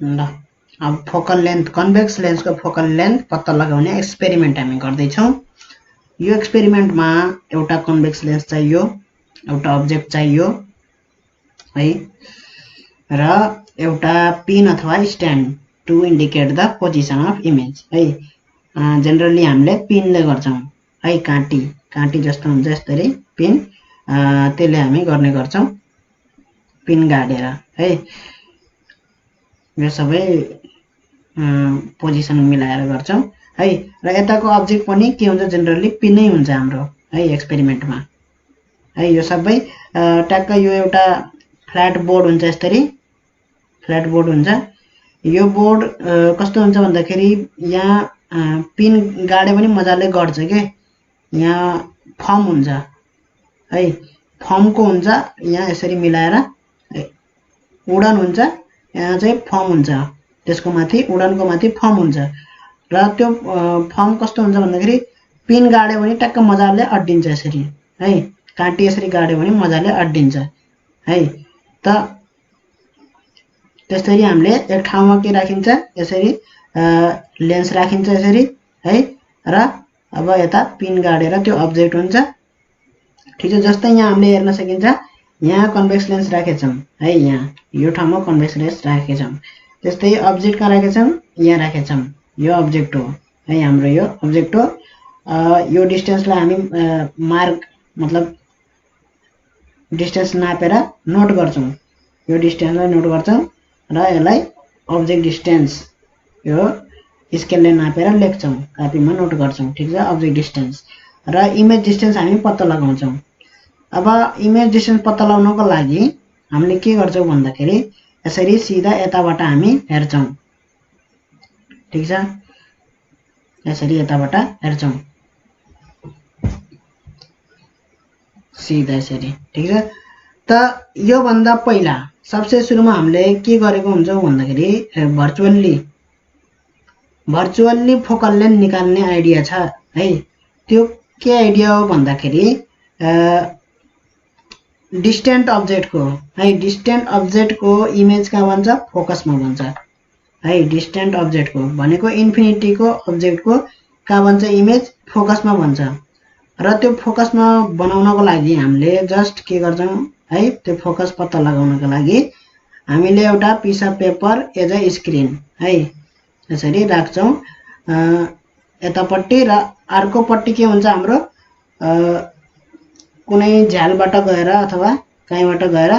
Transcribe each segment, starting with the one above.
ल अब focal length convex लेन्सको फोकल लेन्थ पत्ता लगाउने एक्सपेरिमेन्ट हामी गर्दैछौँ। यो एक्सपेरिमेन्टमा एउटा कन्भेक्स लेन्स चाहियो, एउटा अब्जेक्ट चाहियो है, र एउटा पिन अथवा stand to indicate the position of image है। जेनरली हामीले पिनले गर्छौँ है, काँटी जस्तो हुन्छ यसरी पिन, त्यसले हामी गर्ने गर्छौँ पिन गाडेर है। यो सबै पोजिसन मिलाएर गर्छौँ है। र यताको अब्जेक्ट पनि के हुन्छ, जेनरली पिन नै हुन्छ हाम्रो है एक्सपेरिमेन्टमा है। यो सबै ट्याक्क यो एउटा फ्ल्याट बोर्ड हुन्छ, यसरी फ्ल्याट बोर्ड हुन्छ। यो बोर्ड कस्तो हुन्छ भन्दाखेरि यहाँ पिन गाडे पनि मजाले गर्छ के, यहाँ फर्म हुन्छ है, फर्मको हुन्छ, यहाँ यसरी मिलाएर उडन हुन्छ, यहाँ चाहिँ फर्म हुन्छ, त्यसको माथि उडनको माथि फर्म हुन्छ। र त्यो फर्म कस्तो हुन्छ भन्दाखेरि पिन गाड्यो भने टक्क मजाले अड्डिन्छ यसरी है, काँटी यसरी गाड्यो भने मजाले अड्डिन्छ है। त त्यसरी हामीले एक ठाउँमा के राखिन्छ, यसरी लेन्स राखिन्छ यसरी है। र अब यता पिन गाडेर त्यो अब्जेक्ट हुन्छ, ठिक छ। जस्तै यहाँ हामीले हेर्न सकिन्छ, यहाँ कन्भेक्स लेन्स राखेछौँ है, यहाँ यो ठाउँमा कन्भेक्स लेन्स राखेछौँ। त्यस्तै अब्जेक्ट कहाँ राखेछौँ, यहाँ राखेछौँ, यो अब्जेक्ट हो है, हाम्रो यो अब्जेक्ट हो। यो डिस्टेन्सलाई हामी मार्क मतलब डिस्टेन्स नापेर नोट गर्छौँ, यो डिस्टेन्सलाई नोट गर्छौँ र यसलाई अब्जेक्ट डिस्टेन्स यो स्केलले नापेर लेख्छौँ, कापीमा नोट गर्छौँ, ठिक छ, अब्जेक्ट डिस्टेन्स। र इमेज डिस्टेन्स हामी पत्ता लगाउँछौँ। अब इमेज डिस्टेन्स पत्ता लगाउनको लागि हामीले के गर्छौँ भन्दाखेरि यसरी सिधा यताबाट हामी हेर्छौँ, ठिक छ, यसरी यताबाट हेर्छौँ सिधा यसरी, ठिक छ। त यो भन्दा पहिला सबसे सुरुमा हामीले के गरेको हुन्छौँ भन्दाखेरि भर्चुअल्ली फोकल लेन्थ निकाल्ने आइडिया छ है। त्यो के आइडिया हो भन्दाखेरि डिस्टेन्ट अब्जेक्टको है, डिस्टेन्ट अब्जेक्टको इमेज कहाँ बन्छ, फोकसमा बन्छ है। डिस्टेन्ट अब्जेक्टको भनेको इन्फिनिटीको अब्जेक्टको कहाँ बन्छ इमेज, फोकसमा बन्छ। र त्यो फोकसमा बनाउनको लागि हामीले जस्ट के गर्छौँ है, त्यो फोकस पत्ता लगाउनको लागि हामीले एउटा piece of paper as a screen है यसरी राख्छौँ यतापट्टि, र अर्कोपट्टि के हुन्छ हाम्रो कुनै झ्यालबाट गएर अथवा कहीँबाट गएर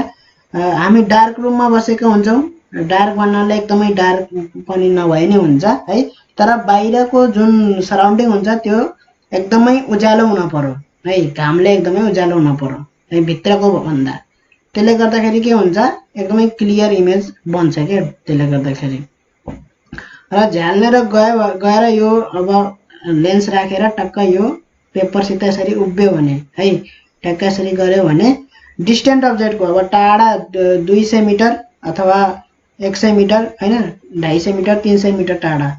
हामी डार्क रुममा बसेका हुन्छौँ। डार्क भन्नाले एकदमै डार्क पनि नभए नै हुन्छ है, तर बाहिरको जुन सराउन्डिङ हुन्छ त्यो एकदमै उज्यालो हुन पर्यो है, घामले एकदमै उज्यालो हुन पर्यो है भित्रको भन्दा। त्यसले गर्दाखेरि के हुन्छ, एकदमै क्लियर इमेज बन्छ के, त्यसले गर्दाखेरि। र झ्यालेर गएर यो अब लेन्स राखेर टक्क यो पेपरसित यसरी उभियो भने है, टक्क यसरी गऱ्यो भने डिस्टेन्ट अब्जेक्टको अब टाढा 200 मिटर अथवा 100 मिटर हैन, 250 मिटर 300 मिटर टाढा,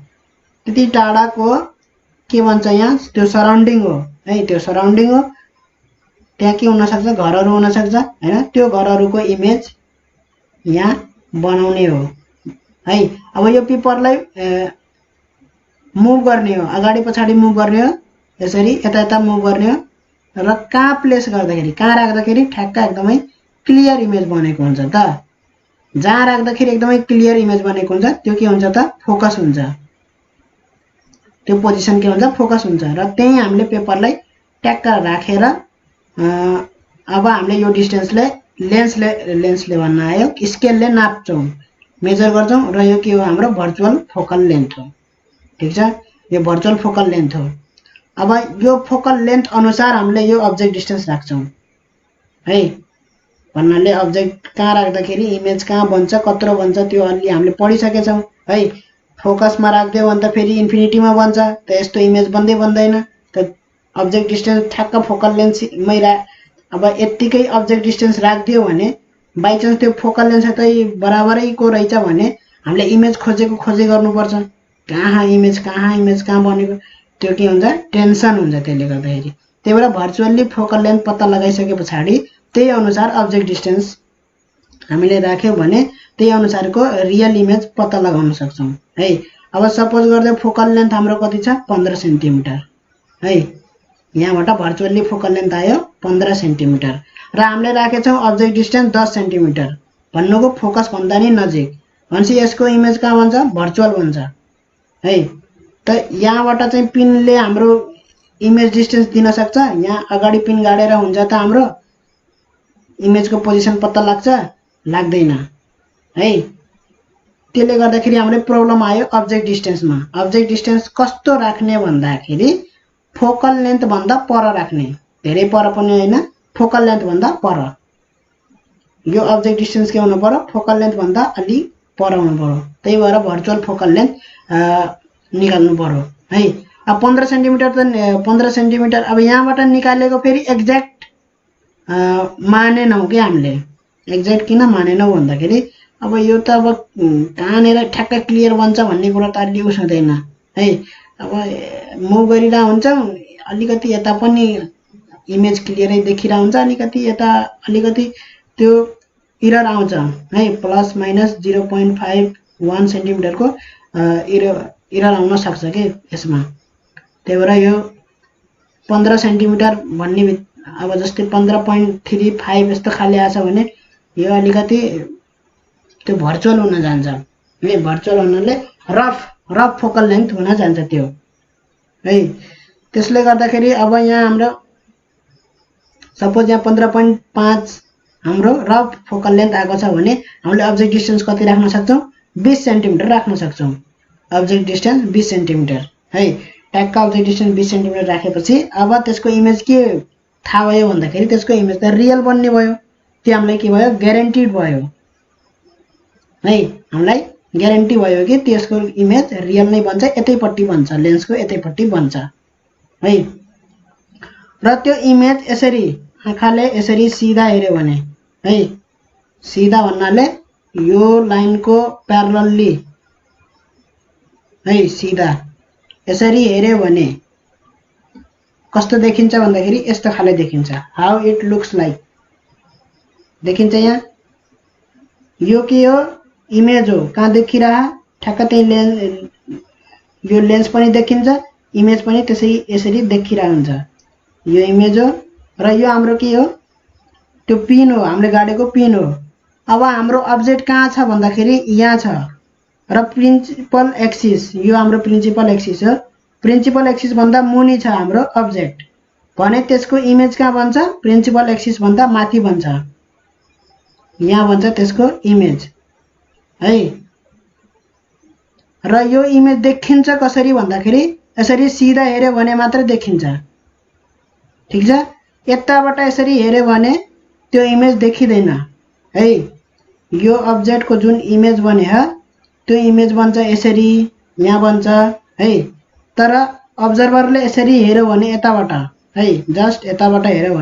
त्यति टाढाको के भन्छ यहाँ त्यो सराउन्डिङ हो है, त्यो सराउन्डिङ हो। त्यहाँ के हुन सक्छ, घरहरू हुन सक्छ हैन, त्यो घरहरूको इमेज यहाँ बनाउने हो है। अब यो पेपरलाई मुभ गर्ने हो, अगाडि पछाडि मुभ गर्ने हो, यसरी यता यता मुभ गर्ने हो। र कहाँ प्लेस गर्दाखेरि, कहाँ राख्दाखेरि ठ्याक्क एकदमै क्लियर इमेज बनेको हुन्छ त, जहाँ राख्दाखेरि एकदमै क्लियर इमेज बनेको हुन्छ त्यो के हुन्छ त, फोकस हुन्छ, त्यो पोजिसन के हुन्छ, फोकस हुन्छ। र त्यही हामीले पेपरलाई ट्याक्क राखेर अब हामीले यो डिस्टेन्सले लेन्सले भन्न आयो स्केलले नाप्छौँ, मेजर गर्छौँ, र यो के हो, हाम्रो भर्चुअल फोकल लेन्थ हो, ठिक छ, यो भर्चुअल फोकल लेन्थ हो। अब यो फोकल लेन्थ अनुसार हामीले यो अब्जेक्ट डिस्टेन्स राख्छौँ है, भन्नाले अब्जेक्ट कहाँ राख्दाखेरि इमेज कहाँ बन्छ, कत्रो बन्छ त्यो अलि हामीले पढिसकेछौँ है। फोकसमा राख्दियो भने त फेरि इन्फिनिटीमा बन्छ, त यस्तो इमेज बन्दैन। त अब्जेक्ट डिस्टेन्स ठ्याक्क फोकल लेन्थमै अब यत्तिकै अब्जेक्ट डिस्टेन्स राखिदियो भने बाइचान्स त्यो फोकल लेन्थ त बराबरैको रहेछ भने हामीले इमेज खोजी गर्नुपर्छ, कहाँ इमेज कहाँ बनेको, त्यो के हुन्छ, टेन्सन हुन्छ। त्यसले गर्दाखेरि त्यही भएर भर्चुअल्ली फोकल लेन्थ पत्ता लगाइसके पछाडि त्यही अनुसार अब्जेक्ट डिस्टेन्स हामीले राख्यौं भने त्यही अनुसारको रियल इमेज पत्ता लगाउन सक्छौं है। अब सपोज गर्दै फोकल लेन्थ हाम्रो कति छ 15 सेन्टिमिटर है। यहाँबाट भर्चुअली फोकल लेन्थ आयो 15 सेन्टिमिटर र हामीले राखेछौं अब्जेक्ट डिस्टेन्स 10 सेन्टिमिटर भन्नुको फोकस भन्दा नि नजिक भनेपछि यसको इमेज कहाँ बन्छ भर्चुअल बन्छ है। त यहाँबाट चाहिँ पिनले हाम्रो इमेज डिस्टेन्स दिन सक्छ। यहाँ अगाडि पिन गाडेर हुन्छ त हाम्रो इमेजको पोजिसन पत्ता लाग्छ लाग्दैन है। त्यसले गर्दाखेरि हाम्रो प्रब्लम आयो अब्जेक्ट डिस्टेन्समा। अब्जेक्ट डिस्टेन्स कस्तो राख्ने भन्दाखेरि फोकल लेन्थ भन्दा पर राख्ने, धेरै पर पनि हैन, फोकल लेन्थ भन्दा पर। यो अब्जेक्ट डिस्टेन्स के हुनु पर्यो फोकल लेन्थ भन्दा अलि पर हुनु पर्यो। त्यही भएर भर्चुअल फोकल लेन्थ निकाल्नु पर्यो है। अब 15 सेन्टिमिटर त 15 सेन्टिमिटर अब यहाँबाट निकालेको फेरि एक्ज्याक्ट मानेनौ के हामीले। एक्ज्याक्ट किन मानेनौ भन्दाखेरि अब यो त अब कहाँनेर ठ्याक्क क्लियर बन्छ भन्ने कुरा त अलि उस हुँदैन है। अब मुभ गरिरा हुन्छ अलिकति यता पनि इमेज क्लियरै देखिरा हुन्छ, अलिकति यता अलिकति त्यो एरर आउँछ है। प्लस माइनस 0.51 सेन्टिमिटरको एरर आउन सक्छ के यसमा। त्यही भएर यो 15 सेन्टिमिटर भन्ने अब जस्तै 15.35 यस्तो खाली आछ भने यो अलिकति त्यो भर्चुअल हुन जान्छ है। भर्चुअल हुनाले रफ फोकल लेन्थ हुन जान्छ त्यो है। त्यसले गर्दाखेरि अब यहाँ हाम्रो सपोज यहाँ 15.5 हाम्रो रफ फोकल लेन्थ आएको छ भने हामीले अब्जेक्ट डिस्टेन्स कति राख्न सक्छौं 20 सेन्टिमिटर राख्न सक्छौं। अब्जेक्ट डिस्टेन्स 20 सेन्टिमिटर है। ट्यागको अब्जेक्ट डिस्टेन्स 20 सेन्टिमिटर राखेपछि अब त्यसको इमेज के थाहा भयो भन्दाखेरि त्यसको इमेज त रियल बन्ने भयो। त्यो हामीलाई के भयो ग्यारेन्टीड भयो है। हामीलाई ग्यारेन्टी भयो कि त्यसको इमेज रियल नै बन्छ, यतैपट्टि बन्छ, लेन्सको यतैपट्टि बन्छ है। र त्यो इमेज यसरी आँखाले यसरी सिधा हेर्यो भने है, सिधा भन्नाले यो लाइनको प्यारलली है, सिधा यसरी हेर्यो भने कस्तो देखिन्छ भन्दाखेरि यस्तो खाले देखिन्छ। हाउ इट लुक्स लाइक देखिन्छ। यहाँ यो के हो इमेज हो, कहाँ देखिरहा ठ्याक्क त्यही यो लेन्स पनि देखिन्छ, इमेज पनि त्यसै यसरी देखिरहा हुन्छ। यो इमेज हो र यो हाम्रो के हो त्यो पिन हो, हामीले गाडेको पिन हो। अब हाम्रो अब्जेक्ट कहाँ छ भन्दाखेरि यहाँ छ र प्रिन्सिपल एक्सिस यो हाम्रो प्रिन्सिपल एक्सिस हो। प्रिन्सिपल एक्सिस भन्दा मुनि छ हाम्रो अब्जेक्ट भने त्यसको इमेज कहाँ बन्छ प्रिन्सिपल एक्सिस भन्दा माथि बन्छ, यहाँ बन्छ त्यसको इमेज है। र यो इमेज देखिन्छ कसरी भन्दाखेरि यसरी सिधा हेर्यो भने मात्र देखिन्छ, ठीक छ। यताबाट यसरी हेर्यो भने त्यो इमेज देखिदैन है। यो अब्जेक्टको जुन इमेज बने हो त्यो इमेज बन्छ यसरी, यहाँ बन्छ है। तर अब्जर्भरले यसरी हेर्यो भने यताबाट है, जस्ट यताबाट हेर्यो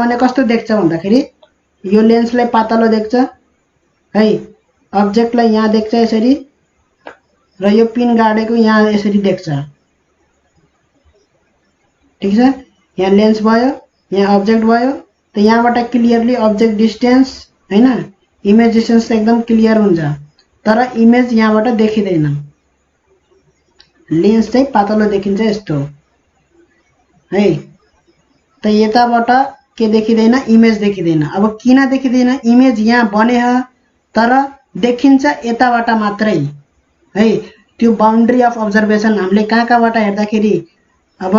भने कस्तो देख्छ भन्दाखेरि यो लेन्सलाई पातलो देख्छ है, अब्जेक्टलाई यहाँ देख्छ यसरी र यो पिन गाडेको यहाँ यसरी देख्छ, ठीक छ। यहाँ लेन्स भयो, यहाँ अब्जेक्ट भयो। त यहाँबाट क्लियरली अब्जेक्ट डिस्टेन्स हैन, इमेज डिस्टेन्स एकदम क्लियर हुन्छ, तर इमेज यहाँबाट देखिदैन। लेन्स चाहिँ पातलो देखिन्छ यस्तो है। त यताबाट के देखिदैन इमेज देखिदैन। अब किन देखिदैन, इमेज यहाँ बने हो तर देखिन्छ यताबाट मात्रै है। त्यो बाउन्ड्री अफ अब्जर्भेसन हामीले कहाँबाट हेर्दाखेरि अब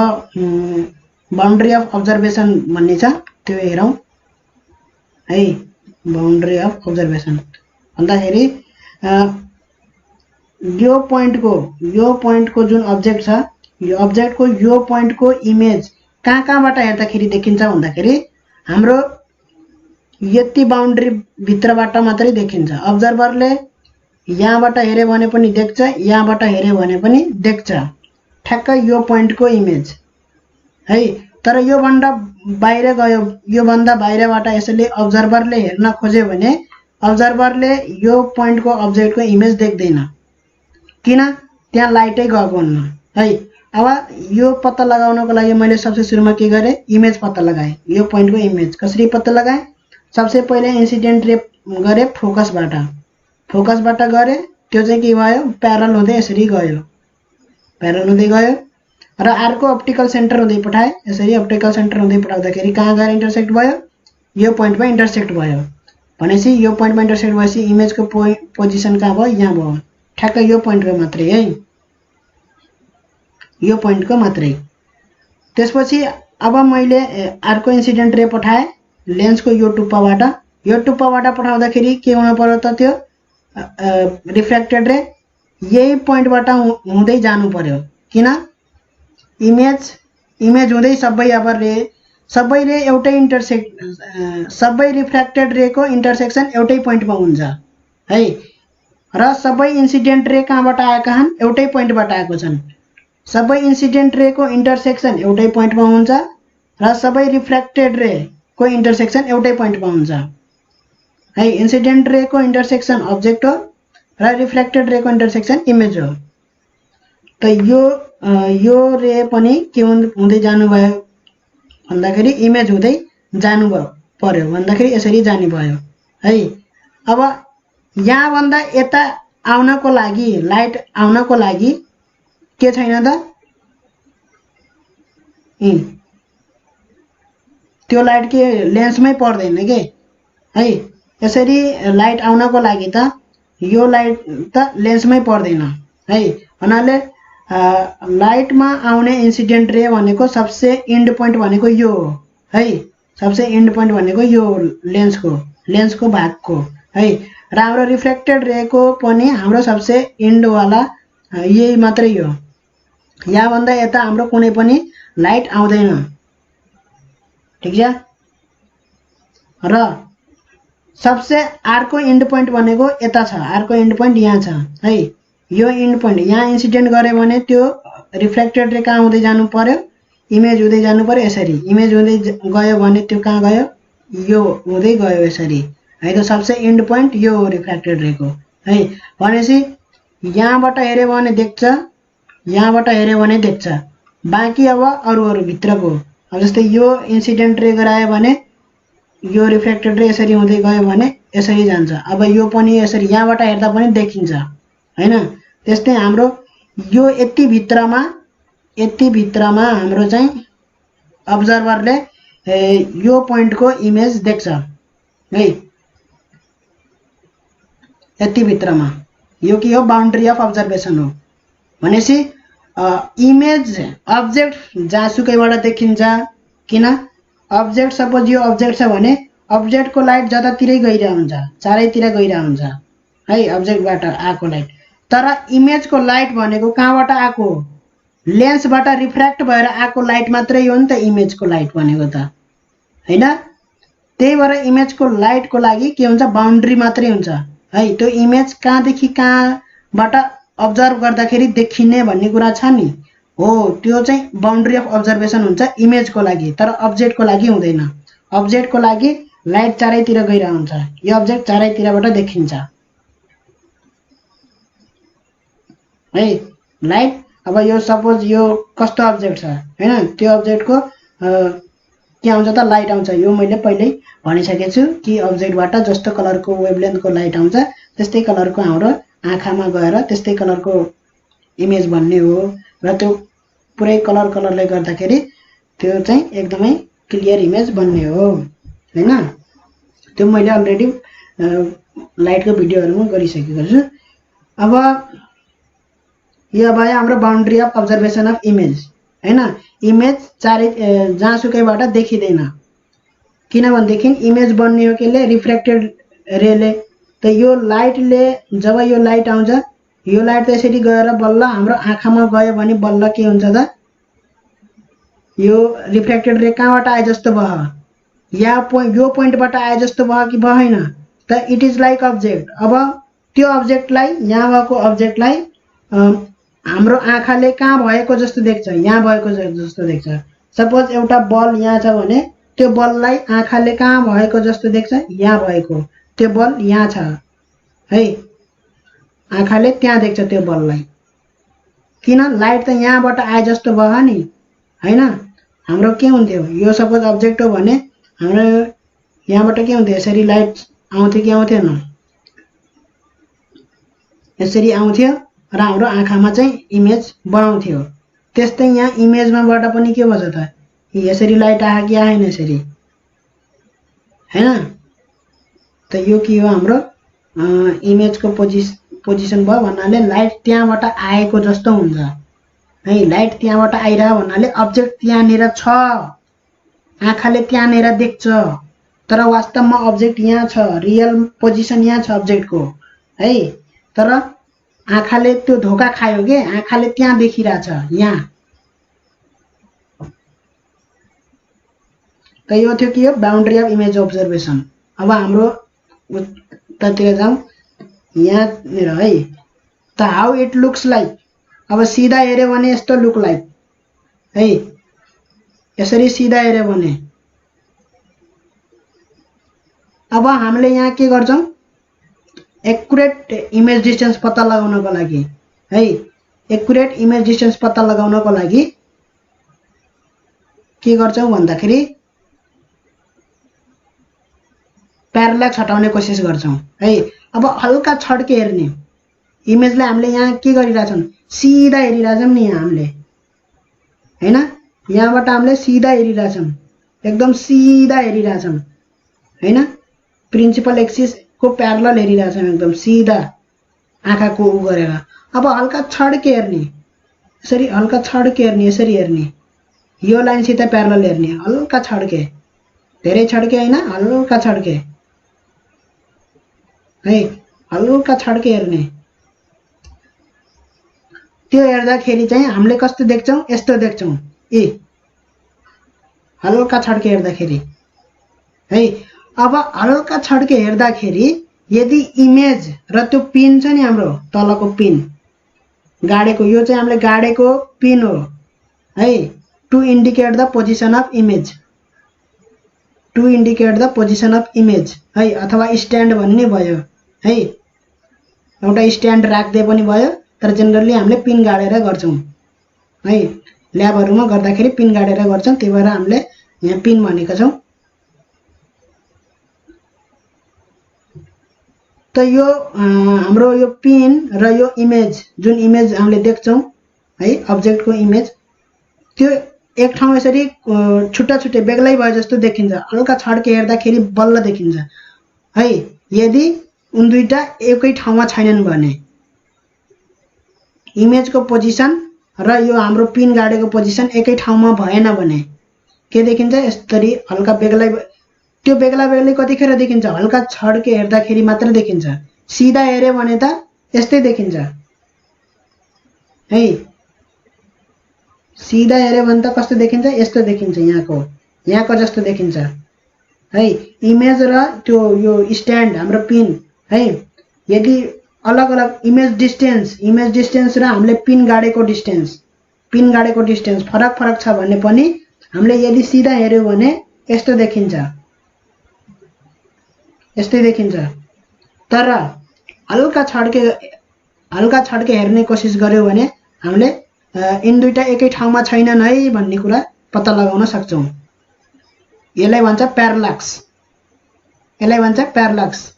बाउन्ड्री अफ अब्जर्भेसन भन्ने छ त्यो हेरौं है। बाउन्ड्री अफ अब्जर्भेसन भन्दाखेरि यो पोइन्टको जुन अब्जेक्ट छ यो अब्जेक्टको यो पोइन्टको इमेज कहाँबाट हेर्दाखेरि देखिन्छ भन्दाखेरि हाम्रो यति बाउन्ड्री भित्रबाट मात्रै देखिन्छ। अब्जर्भरले यहाँबाट हेर्यो भने पनि देख्छ, यहाँबाट हेर्यो भने पनि देख्छ ठ्याक्क यो पोइन्टको इमेज है। तर यो भन्दा बाहिर गयो, यो भन्दा बाहिरबाट यसले अब्जर्भरले हेर्न खोज्यो भने अब्जर्भरले यो पोइन्टको अब्जेक्टको इमेज देख्दैन, किन त्यहाँ लाइटै गएको हुन्न है। अब यो पत्ता लगाउनको लागि मैले सबसे सुरुमा के गरेँ, इमेज पत्ता लगाएँ। यो पोइन्टको इमेज कसरी पत्ता लगाएँ, सबसे पहिले इन्सिडेन्ट रे गरेँ फोकसबाट गरेँ। त्यो चाहिँ के भयो, प्यारल हुँदै यसरी गयो, प्यारल हुँदै गयो र अर्को अप्टिकल सेन्टर हुँदै पठाएँ। यसरी अप्टिकल सेन्टर हुँदै पठाउँदाखेरि कहाँ गएर इन्टरसेक्ट भयो, यो पोइन्टमा इन्टरसेक्ट भयो। भनेपछि यो पोइन्टमा इन्टरसेक्ट भएपछि इमेजको पोजिसन कहाँ भयो, यहाँ भयो, ठ्याक्क यो पोइन्टको मात्रै है, यो पोइन्टको मात्रै। त्यसपछि अब मैले अर्को इन्सिडेन्ट रे पठाएँ लेन्सको यो टुप्पाबाट। यो टुप्पाबाट पठाउँदाखेरि के हुनु पर्यो त, त्यो रिफ्र्याक्टेड रे यही पोइन्टबाट हुँदै जानु पर्यो। किन, इमेज हुँदै सबै अब सबैले एउटै सबै रिफ्र्याक्टेड रेको इन्टरसेक्सन एउटै पोइन्टमा हुन्छ है, र सबै इन्सिडेन्ट रे कहाँबाट आएका छन्, एउटै पोइन्टबाट आएको छन्। सबै इन्सिडेन्ट रेको इन्टरसेक्सन एउटै पोइन्टमा हुन्छ र सबै रिफ्र्याक्टेड रेको इन्टरसेक्सन एउटै पोइन्टमा हुन्छ है। इन्सिडेन्ट रेको इन्टरसेक्सन अब्जेक्ट हो र रिफ्र्याक्टेड रेको इन्टरसेक्सन इमेज हो। त यो रे पनि के हुँदै जानुभयो भन्दाखेरि इमेज हुँदै जानु पर्यो, भन्दाखेरि यसरी जानु भयो है। अब यहाँभन्दा यता आउनको लागि, लाइट आउनको लागि के छैन त, त्यो लाइट के लेन्समै पर्दैन के है। यसरी लाइट आउनको लागि त यो लाइट त लेन्समै पर्दैन है। हुनाले लाइटमा आउने इन्सिडेन्ट रे भनेको सबसे एन्ड पोइन्ट भनेको यो हो है, सबसे एन्ड पोइन्ट भनेको यो लेन्सको भागको है। र हाम्रो रिफ्लेक्टेड रेको पनि हाम्रो सबसे एन्डवाला यही मात्रै हो। यहाँभन्दा यता हाम्रो कुनै पनि लाइट आउँदैन, ठिक छ। र सबसे अर्को एन्ड पोइन्ट भनेको यता छ, अर्को एन्ड पोइन्ट यहाँ छ है। यो एन्ड पोइन्ट यहाँ इन्सिडेन्ट गऱ्यो भने त्यो रिफ्लेक्टेड रे कहाँ हुँदै जानु पर्यो, इमेज हुँदै जानु पर्यो। यसरी इमेज हुँदै गयो भने त्यो कहाँ गयो, यो हुँदै गयो यसरी है। त सबसे एन्ड पोइन्ट यो हो रिफ्लेक्टेड रेको है। भनेपछि यहाँबाट हेऱ्यो भने देख्छ, यहाँबाट हेऱ्यो भने देख्छ। बाँकी अब अरू भित्रको, अब जस्तै यो इन्सिडेन्ट रे गरायो भने यो रिफ्लेक्टेड रे यसरी हुँदै गयो भने यसरी जान्छ। अब यो पनि यसरी यहाँबाट हेर्दा पनि देखिन्छ हैन। त्यस्तै हाम्रो यो यति भित्रमा हाम्रो चाहिँ अब्जर्भरले यो पोइन्टको इमेज देख्छ है। यति भित्रमा यो के हो, बाउन्ड्री अफ अब्जर्भेसन हो। भनेपछि इमेज अब्जेक्ट जहाँसुकैबाट देखिन्छ। किन, अब्जेक्ट सपोज यो अब्जेक्ट छ भने अब्जेक्टको लाइट जतातिरै गइरहेको हुन्छ, चारैतिर गइरहेको हुन्छ है अब्जेक्टबाट आएको लाइट। तर इमेजको लाइट भनेको कहाँबाट आएको, लेन्सबाट रिफ्र्याक्ट भएर आएको लाइट मात्रै हो नि त इमेजको लाइट भनेको त हैन। त्यही भएर इमेजको लाइटको लागि के हुन्छ, बाउन्ड्री मात्रै हुन्छ है। त्यो इमेज कहाँदेखि कहाँबाट अब्जर्भ गर्दाखेरि देखिने भन्ने कुरा छ नि हो, त्यो चाहिँ बाउन्ड्री अफ अब्जर्भेसन हुन्छ इमेजको लागि। तर अब्जेक्टको लागि हुँदैन। अब्जेक्टको लागि लाइट चारैतिर गइरहेको हुन्छ, यो अब्जेक्ट चारैतिरबाट देखिन्छ है लाइट। अब यो सपोज यो कस्तो अब्जेक्ट छ हैन, त्यो अब्जेक्टको के आउँछ त, लाइट आउँछ। यो मैले पहिल्यै भनिसकेको छु कि अब्जेक्टबाट जस्तो कलरको वेभलेन्थको लाइट आउँछ त्यस्तै कलरको हाम्रो आँखामा गएर त्यस्तै कलरको इमेज बन्ने हो। र त्यो पुरै कलरले गर्दाखेरि त्यो चाहिँ एकदमै क्लियर इमेज बन्ने हो हैन। त्यो मैले अलरेडी लाइटको भिडियोहरुमा गरिसकेको छु। अब यो भयो हाम्रो boundary of observation of image हैन। इमेज चारै जहाँसुकैबाट देखिँदैन, किनभनेदेखि इमेज बन्ने हो केले, रिफ्र्याक्टेड रेले। त यो लाइटले, जब यो लाइट आउँछ, यो लाइट त्यसरी गएर बल्ल हाम्रो आँखामा गयो भने बल्ल के हुन्छ त, यो रिफ्र्याक्टेड रे कहाँबाट आए जस्तो भयो, यो पोइन्टबाट आए जस्तो भयो कि भएन त, इट इज लाइक अब्जेक्ट। अब त्यो अब्जेक्टलाई, यहाँ भएको अब्जेक्टलाई हाम्रो आँखाले कहाँ भएको जस्तो देख्छ, यहाँ भएको जस्तो देख्छ। सपोज एउटा बल यहाँ छ भने त्यो बललाई आँखाले कहाँ भएको जस्तो देख्छ, यहाँ भएको। त्यो बल यहाँ छ है, आँखाले त्यहाँ देख्छ त्यो बललाई। किन लाइट त यहाँबाट आए जस्तो भयो नि हैन। हाम्रो के हुन्थ्यो, यो सपोज अब्जेक्ट हो भने हाम्रो यहाँबाट के हुन्थ्यो, यसरी लाइट आउँथ्यो कि आउँथेन, यसरी आउँथ्यो र हाम्रो आँखामा चाहिँ इमेज बनाउँथ्यो। त्यस्तै यहाँ इमेजमाबाट पनि के भन्छ त, यसरी लाइट आयो कि आएन यसरी हैन। त यो के हो, हाम्रो इमेजको पोजिसन भयो भन्नाले लाइट त्यहाँबाट आएको जस्तो हुन्छ है। लाइट त्यहाँबाट आइरह्यो भन्नाले अब्जेक्ट त्यहाँनिर छ, आँखाले त्यहाँनिर देख्छ, तर वास्तवमा अब्जेक्ट यहाँ छ, रियल पोजिसन यहाँ छ अब्जेक्टको है। तर आँखाले त्यो धोका खायो के, आँखाले त्यहाँ देखिरहेछ यहाँ। त यो थियो के हो, बाउन्ड्री अफ इमेज अब्जर्भेसन। अब हाम्रो उतातिर जाउँ, यहाँनिर है। त हाउ इट लुक्स लाइक, अब सिधा हेऱ्यो भने यस्तो लुक लाइक है, यसरी सिधा हेऱ्यो भने। अब हामीले यहाँ के गर्छौँ, एक्युरेट इमेज डिस्टेन्स पत्ता लगाउनको लागि है, एक्युरेट इमेज डिस्टेन्स पत्ता लगाउनको लागि के गर्छौँ भन्दाखेरि प्याराल्याक्स हटाउने कोसिस गर्छौँ है। अब हल्का छड्के हेर्ने, इमेजलाई हामीले यहाँ के गरिरहेछौँ, सिधा हेरिरहेछौँ नि यहाँ हामीले हैन। यहाँबाट हामीले सिधा हेरिरहेछौँ, एकदम सिधा हेरिरहेछौँ हैन। प्रिन्सिपल एक्सिसको प्यारलल हेरिरहेछौँ, एकदम सिधा आँखाको उ गरेर। अब हल्का छड्के हेर्ने, यसरी हल्का छड्के हेर्ने, यसरी हेर्ने, यो लाइनसित प्यारलल हेर्ने, हल्का छड्के, धेरै छड्के हैन, हल्का छड्के है, हल्का छड्के हेर्ने। त्यो हेर्दाखेरि चाहिँ हामीले कस्तो देख्छौँ, यस्तो देख्छौँ हल्का छड्के हेर्दाखेरि है। अब हल्का छड्के हेर्दाखेरि यदि इमेज र त्यो पिन छ नि, हाम्रो तलको पिन गाडेको, यो चाहिँ हामीले गाडेको पिन हो है, to indicate the position of image, to indicate the position of image है, अथवा स्ट्यान्ड भन्ने नि भयो है। एउटा स्ट्यान्ड राख्दै पनि भयो, तर जेनरली हामीले पिन गाडेर गर्छौँ है। ल्याबहरुमा गर्दाखेरि पिन गाडेर गर्छौँ, त्यही भएर हामीले यहाँ पिन भनेका छौँ। त यो हाम्रो यो पिन र यो इमेज, जुन इमेज हामीले देख्छौँ है, अब्जेक्टको इमेज, त्यो एक ठाउँ यसरी छुट्टा छुट्टै बेग्लै भए जस्तो देखिन्छ, हल्का छड्के हेर्दाखेरि बल्ल देखिन्छ है। यदि उन दुईटा एकै ठाउँमा छैनन् भने, इमेजको पोजिसन र यो हाम्रो पिन गाडेको पोजिसन एकै ठाउँमा भएन भने के देखिन्छ, यसरी हल्का बेग्लै, त्यो बेग्ला बेग्लै कतिखेर देखिन्छ, हल्का छड्के हेर्दाखेरि मात्र देखिन्छ। सिधा हेर्यो भने त यस्तै देखिन्छ है। सिधा हेर्यो भने त कस्तो देखिन्छ, यस्तो देखिन्छ, यहाँको जस्तो देखिन्छ है। इमेज र त्यो यो स्ट्यान्ड हाम्रो पिन है, यदि अलग अलग इमेज डिस्टेन्स र हामीले पिन गाडेको डिस्टेन्स फरक फरक छ भने पनि हामीले यदि सिधा हेर्यो भने यस्तो देखिन्छ, यस्तै देखिन्छ। तर हल्का छड्के हेर्ने कोसिस गर्यो भने हामीले इन दुईटा एकै ठाउँमा छैनन् है भन्ने कुरा पत्ता लगाउन सक्छौँ। यसलाई भन्छ प्याराल्याक्स, यसलाई भन्छ प्याराल्याक्स।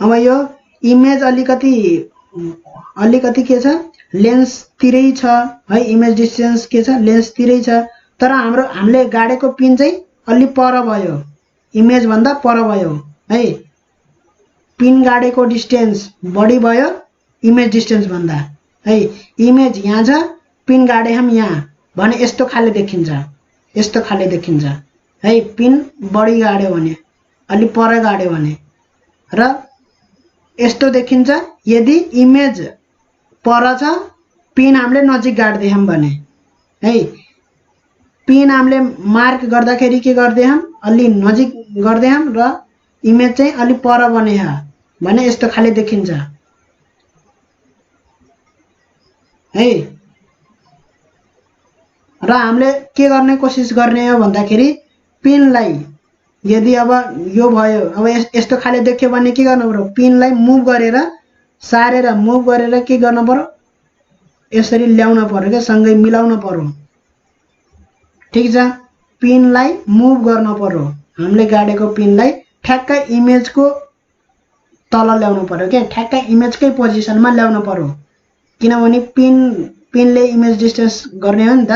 अब यो इमेज अलिकति के छ, लेन्स तिरै छ है, इमेज डिस्टेन्स के छ, लेन्स तिरै छ। तर हामीले गाडेको पिन चाहिँ अलि पर भयो, इमेज भन्दा पर भयो है। पिन गाडेको डिस्टेन्स बढी भयो इमेज डिस्टेन्स भन्दा है। इमेज यहाँ छ, पिन गाडे हम यहाँ भने यस्तो खाले देखिन्छ, यस्तो खाले देखिन्छ है। पिन बढी गाड्यो भने, अलि पर गाड्यो भने, र यस्तो देखिन्छ यदि इमेज पर छ, पिन हामीले नजिक गाड्दै हम भने है। पिन हामीले मार्क गर्दाखेरि के गर्दै हम, अलि नजिक गर्दै हम, र इमेज चाहिँ अलि पर बने भने यस्तो खाले देखिन्छ है। र हामीले के गर्ने कोसिस गर्ने हो भन्दाखेरि पिनलाई यदि अब यो भयो, अब यस्तो खाले देख्यो भने के गर्नु पर्यो, पिनलाई मुभ गरेर सारेर मुभ गरेर के गर्नु पर्यो, यसरी ल्याउन पर्यो के, सँगै मिलाउन पर्यो। ठीक छ, पिनलाई मुभ गर्न पर्यो, हामीले गाडेको पिनलाई ठ्याक्कै इमेजको तल ल्याउनु पर्यो के, ठ्याक्कै इमेजकै पोजिसनमा ल्याउनु पर्यो, किनभने पिनले इमेज डिस्टेन्स गर्ने हो नि त,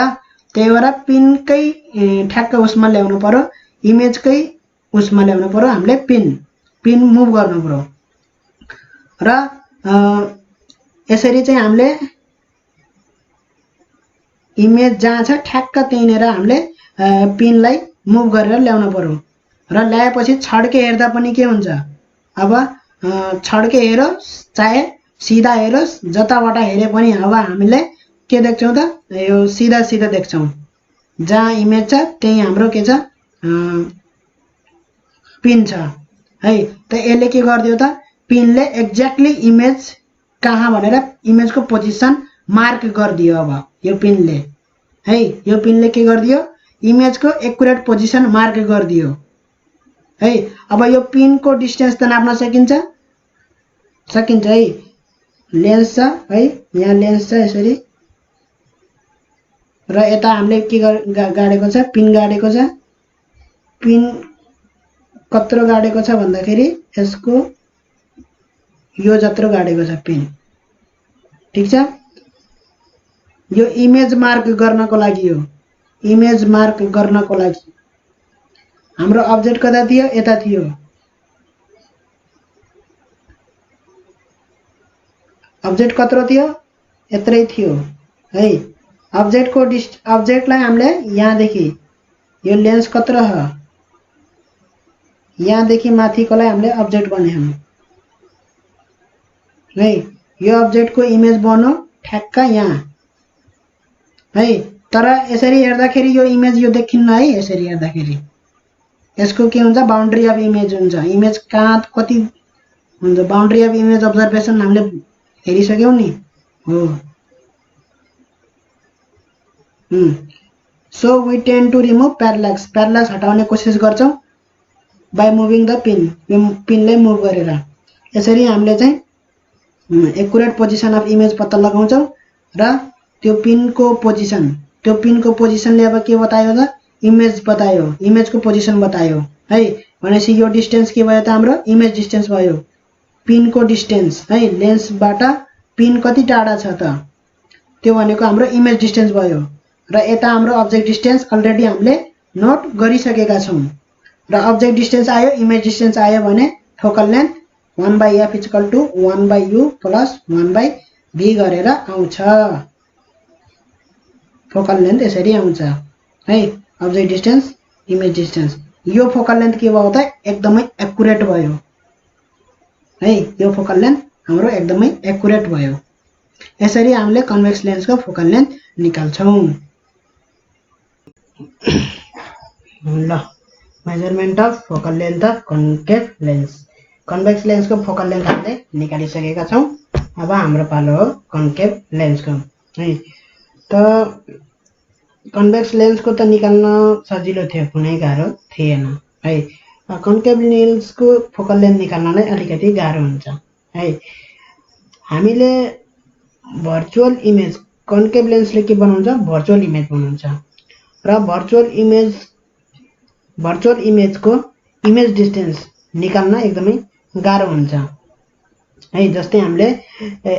त्यही भएर पिनकै ठ्याक्कै उसमा ल्याउनु पर्यो, इमेजकै उसमा ल्याउनु पर्यो, हामीले पिन मुभ गर्नु पर्यो। र यसरी चाहिँ हामीले इमेज जहाँ छ ठ्याक्क त्यहीँनिर हामीले पिनलाई मुभ गरेर ल्याउनु पर्यो। र ल्याएपछि छड्के हेर्दा पनि के हुन्छ, अब छड्के हेरोस् चाहे सिधा हेरोस्, जताबाट हेरे पनि अब हामीले के देख्छौँ त, यो सिधा सिधा देख्छौँ, जहाँ इमेज छ त्यही हाम्रो के छ, पिन छ है। त यसले के गरिदियो त, पिनले एक्ज्याक्टली इमेज कहाँ भनेर इमेजको पोजिसन मार्क गरिदियो। अब यो पिनले है, यो पिनले के गरिदियो, इमेजको एक्युरेट पोजिसन मार्क गरिदियो है। अब यो पिनको डिस्टेन्स त नाप्न सकिन्छ है, लेन्स छ है, यहाँ लेन्स छ यसरी, र यता हामीले के गाडेको छ, पिन गाडेको छ। पिन कत्रो गाडेको छ भन्दाखेरि यसको यो जत्रो गाडेको छ पिन। ठीक छ, यो इमेज मार्क गर्नको लागि हो, इमेज मार्क गर्नको लागि। हाम्रो अब्जेक्ट कता थियो, यता थियो, अब्जेक्ट कत्रो थियो, यत्रै थियो है। अब्जेक्टलाई हामीले यहाँदेखि यो लेन्स कत्रो हो, यहाँदेखि माथिकोलाई हामीले अब्जेक्ट बनायौँ है। यो अब्जेक्टको इमेज बन्यो ठ्याक्क यहाँ है। तर यसरी हेर्दाखेरि यो इमेज यो देखिन्न है, यसरी हेर्दाखेरि यसको के हुन्छ, बाउन्ड्री अफ इमेज हुन्छ, इमेज कहाँ कति हुन्छ, बाउन्ड्री अफ इमेज अब्जर्भेसन हामीले हेरिसक्यौँ नि हो। सो वी टेन्ड टु रिमुभ प्याराल्याक्स हटाउने कोसिस गर्छौँ बाई मुभिङ द पिन, यो पिनलाई मुभ गरेर। यसरी हामीले चाहिँ एक्युरेट पोजिसन अफ इमेज पत्ता लगाउँछौँ र त्यो पिनको पोजिसनले अब के बतायो त, इमेज बतायो, इमेजको पोजिसन बतायो है। भनेपछि यो डिस्टेन्स के भयो त, हाम्रो इमेज डिस्टेन्स भयो, पिनको डिस्टेन्स है, लेन्सबाट पिन कति टाढा छ त, त्यो भनेको हाम्रो इमेज डिस्टेन्स भयो। र यता हाम्रो अब्जेक्ट डिस्टेन्स अलरेडी हामीले नोट गरिसकेका छौँ। र अब्जेक्ट डिस्टेन्स आयो, इमेज डिस्टेन्स आयो भने focal length 1/f = 1/u + 1/v गरेर आउँछ। फोकल लेन्थ यसरी आउँछ है, अब्जेक्ट डिस्टेन्स, इमेज डिस्टेन्स। यो फोकल लेन्थ के भयो त, एकदमै एक्युरेट भयो है, यो फोकल लेन्थ हाम्रो एकदमै एक्युरेट भयो। यसरी हामीले कन्भेक्स लेन्सको फोकल लेन्थ निकाल्छौँ। ल, measurement of focal length of concave lens. Convex लेन्सको फोकल लेन्थ हामीले निकालिसकेका छौँ। अब हाम्रो पालो हो कन्केभ लेन्सको है। त कन्भेक्स लेन्सको त निकाल्न सजिलो थियो, कुनै गाह्रो थिएन है। कन्केभ लेन्सको फोकल लेन्थ निकाल्न नै अलिकति गाह्रो हुन्छ है। हामीले भर्चुअल इमेज, कन्केभ लेन्सले के बनाउँछ, भर्चुअल इमेज बनाउँछ। र भर्चुअल इमेजको इमेज डिस्टेन्स निकाल्न एकदमै गाह्रो हुन्छ है। जस्तै हामीले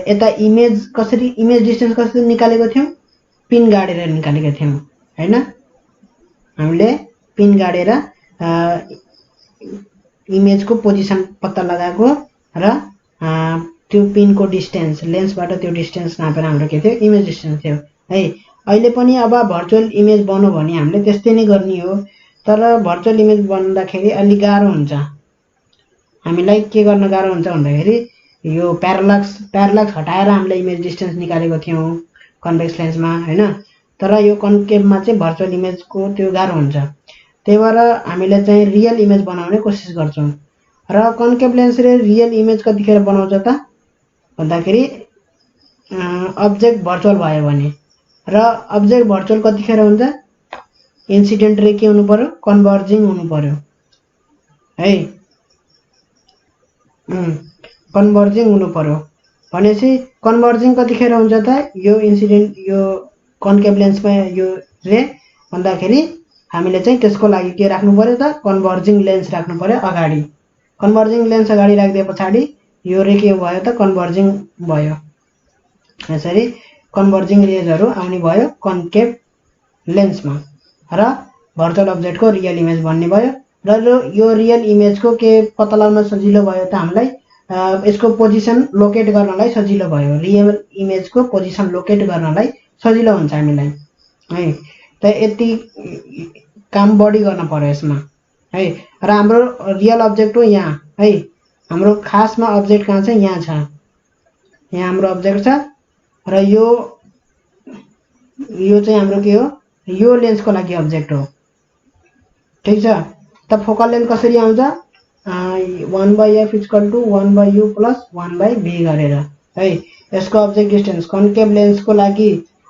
यता इमेज डिस्टेन्स कसरी निकालेको थियौँ, पिन गाडेर निकालेका थियौँ हैन। हामीले पिन गाडेर इमेजको पोजिसन पत्ता लगाएको र त्यो पिनको डिस्टेन्स, लेन्सबाट त्यो डिस्टेन्स नापेर हाम्रो के थियो, इमेज डिस्टेन्स थियो है। अहिले पनि अब भर्चुअल इमेज बनाउँ भने हामीले त्यस्तै नै गर्ने हो। तर भर्चुअल इमेज बनाउँदाखेरि अलि गाह्रो हुन्छ। हामीलाई के गर्न गाह्रो हुन्छ भन्दाखेरि यो प्याराल्याक्स हटाएर हामीले इमेज डिस्टेन्स निकालेको थियौँ कन्भेक्स लेन्समा हैन। तर यो कन्केभमा चाहिँ भर्चुअल इमेजको त्यो गाह्रो हुन्छ। त्यही भएर हामीले चाहिँ रियल इमेज बनाउने कोसिस गर्छौँ। र कन्केभ लेन्सले रियल इमेज कतिखेर बनाउँछ त भन्दाखेरि अब्जेक्ट भर्चुअल भयो भने। र अब्जेक्ट भर्चुअल कतिखेर हुन्छ, इन्सिडेन्ट रे के हुनु पर्यो, कन्भर्जिङ हुनु पर्यो है कन्भर्जिङ हुनु पर्यो भनेपछि कन्भर्जिङ कतिखेर हुन्छ त यो इन्सिडेन्ट यो कन्केभ लेन्समा यो रे भन्दाखेरि हामीले चाहिँ त्यसको लागि के राख्नु पर्यो त कन्भर्जिङ लेन्स राख्नु पर्यो अगाडि कन्भर्जिङ लेन्स अगाडि राखिदिए पछाडि यो रे के भयो त कन्भर्जिङ भयो यसरी कन्भर्जिङ रेजहरू आउने भयो कन्केभ लेन्समा र भर्चुअल अब्जेक्टको रियल इमेज बन्ने भयो र यो रियल इमेजको के पत्ता लगाउन सजिलो भयो त हामीलाई यसको पोजिसन लोकेट गर्नलाई सजिलो भयो रियल इमेजको पोजिसन लोकेट गर्नलाई सजिलो हुन्छ हामीलाई है त यति काम बढी गर्न पर्यो यसमा है र हाम्रो रियल अब्जेक्ट हो यहाँ है हाम्रो खासमा अब्जेक्ट कहाँ छ यहाँ छ यहाँ हाम्रो अब्जेक्ट छ र यो चाहिँ हाम्रो के हो यो लेन्सको लागि अब्जेक्ट हो ठीक छ त फोकल लेन्थ कसरी आउँछ 1/f = 1/u + 1/b गरेर है यसको अब्जेक्ट डिस्टेन्स कन्केभ लेन्सको लागि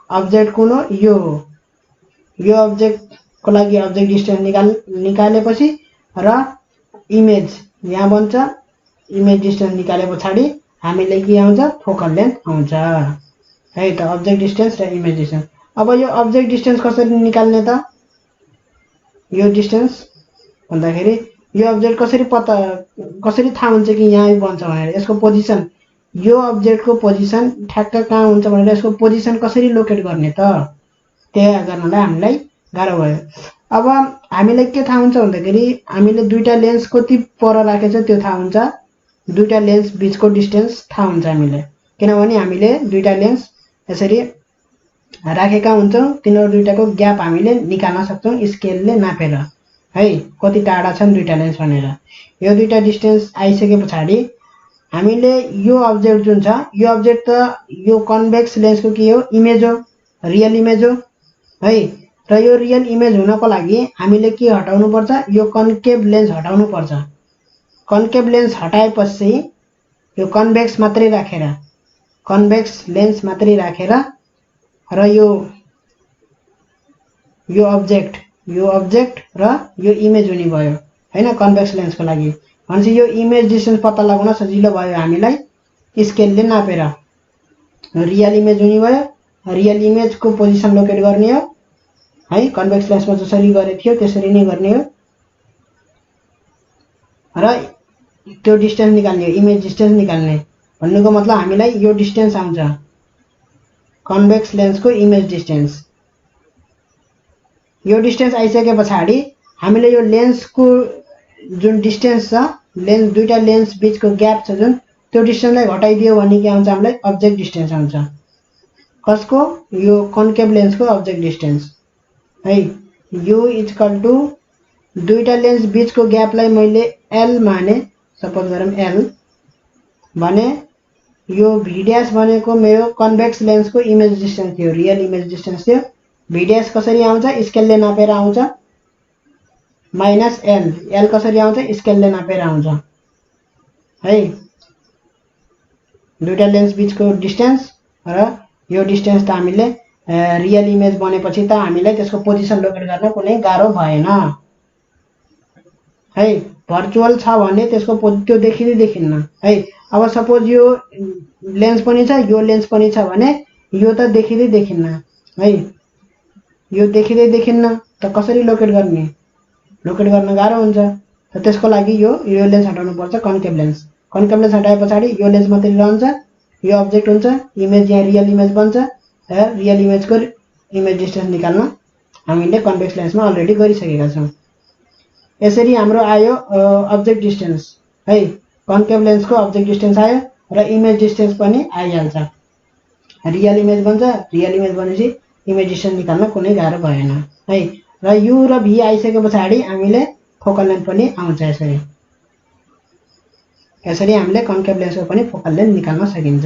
अब्जेक्ट कुन हो यो अब्जेक्टको लागि अब्जेक्ट डिस्टेन्स निकालेपछि र इमेज यहाँ बन्छ इमेज डिस्टेन्स निकाले पछाडि हामीले के आउँछ फोकल लेन्थ आउँछ है त अब्जेक्ट डिस्टेन्स र इमेज डिस्टेन्स अब यो अब्जेक्ट डिस्टेन्स कसरी निकाल्ने त यो डिस्टेन्स भन्दाखेरि यो अब्जेक्ट कसरी थाहा हुन्छ कि यहाँ बन्छ भनेर यसको पोजिसन यो अब्जेक्टको पोजिसन ठ्याक्क कहाँ हुन्छ भनेर यसको पोजिसन कसरी लोकेट गर्ने त त्यही गर्नलाई हामीलाई गाह्रो भयो अब हामीलाई के थाहा हुन्छ भन्दाखेरि हामीले दुईटा लेन्स कति पर राखेछ त्यो थाहा हुन्छ दुईटा लेन्स बीचको डिस्टेन्स थाहा हुन्छ हामीले किनभने हामीले दुईटा लेन्स यसरी राखेका हुन्छौँ तिनीहरू दुईटाको ग्याप हामीले निकाल्न सक्छौँ स्केलले नापेर है कति टाढा छन् दुईटा लेन्स भनेर यो दुईटा डिस्टेन्स आइसके पछाडि हामीले यो अब्जेक्ट जुन छ यो अब्जेक्ट त यो कन्भेक्स लेन्सको के हो इमेज हो रियल इमेज हो है र यो रियल इमेज हुनको लागि हामीले के हटाउनु पर्छ यो कन्केभ लेन्स हटाउनु पर्छ कन्केभ लेन्स हटाएपछि यो कन्भेक्स मात्रै राखेर कन्भेक्स लेन्स मात्रै राखेर र यो अब्जेक्ट र यो इमेज हुने भयो हैन कन्भेक्स लेन्सको लागि भनेपछि यो इमेज डिस्टेन्स पत्ता लगाउन सजिलो भयो हामीलाई स्केलले नापेर रियल इमेज हुने भयो रियल इमेजको पोजिसन लोकेट गर्ने हो है कन्भेक्स लेन्समा जसरी गरेको थियो त्यसरी नै गर्ने हो र त्यो डिस्टेन्स निकाल्ने हो इमेज डिस्टेन्स निकाल्ने भन्नुको मतलब हामीलाई यो डिस्टेन्स आउँछ कन्भेक्स लेन्सको इमेज डिस्टेन्स यो डिस्टेन्स आइसके पछाडि हामीले यो लेन्सको जुन डिस्टेन्स छ लेन्स दुईटा लेन्स बीचको ग्याप छ जुन त्यो डिस्टेन्सलाई घटाइदियो भने के आउँछ हामीलाई अब्जेक्ट डिस्टेन्स आउँछ कसको यो कन्केभ लेन्सको अब्जेक्ट डिस्टेन्स है यो = दुईटा लेन्स बीचको ग्यापलाई मैले एल माने सपोज गरौँ एल भने यो भी ड्यास भनेको मेरो कन्भेक्स लेन्सको इमेज डिस्टेन्स थियो रियल इमेज डिस्टेन्स थियो भी ड्यास कसरी आउँछ स्केलले नापेर आउँछ -l एल कसरी आउँछ स्केलले नापेर आउँछ है दुईटा लेन्स बीचको डिस्टेन्स र यो डिस्टेन्स त हामीले रियल इमेज बनेपछि त हामीलाई त्यसको पोजिसन लोकेट गर्न कुनै गाह्रो भएन है भर्चुअल छ भने त्यसको त्यो देखिन्न है अब सपोज यो लेन्स पनि छ यो लेन्स पनि छ भने यो त देखिन्न है यो देखिन्न त कसरी लोकेट गर्न गाह्रो हुन्छ त त्यसको लागि यो लेन्स हटाउनु पर्छ कन्केभ लेन्स हटाए पछाडि यो लेन्स मात्रै रहन्छ यो अब्जेक्ट हुन्छ इमेज यहाँ रियल इमेज बन्छ र रियल इमेजको इमेज डिस्टेन्स निकाल्न हामीले कन्भेक्स लेन्समा अलरेडी गरिसकेका छौँ यसरी हाम्रो आयो अब्जेक्ट डिस्टेन्स है कन्केभ लेन्सको अब्जेक्ट डिस्टेन्स आयो र इमेज डिस्टेन्स पनि आइहाल्छ रियल इमेज बन्छ रियल इमेज बनेपछि इमेज डिस्टेन्स निकाल्न कुनै गाह्रो भएन है र यु र भी आइसके पछाडि हामीले फोकल लेन्थ पनि आउँछ यसरी हामीले कन्केभ लेन्सको पनि फोकल लेन्थ निकाल्न सकिन्छ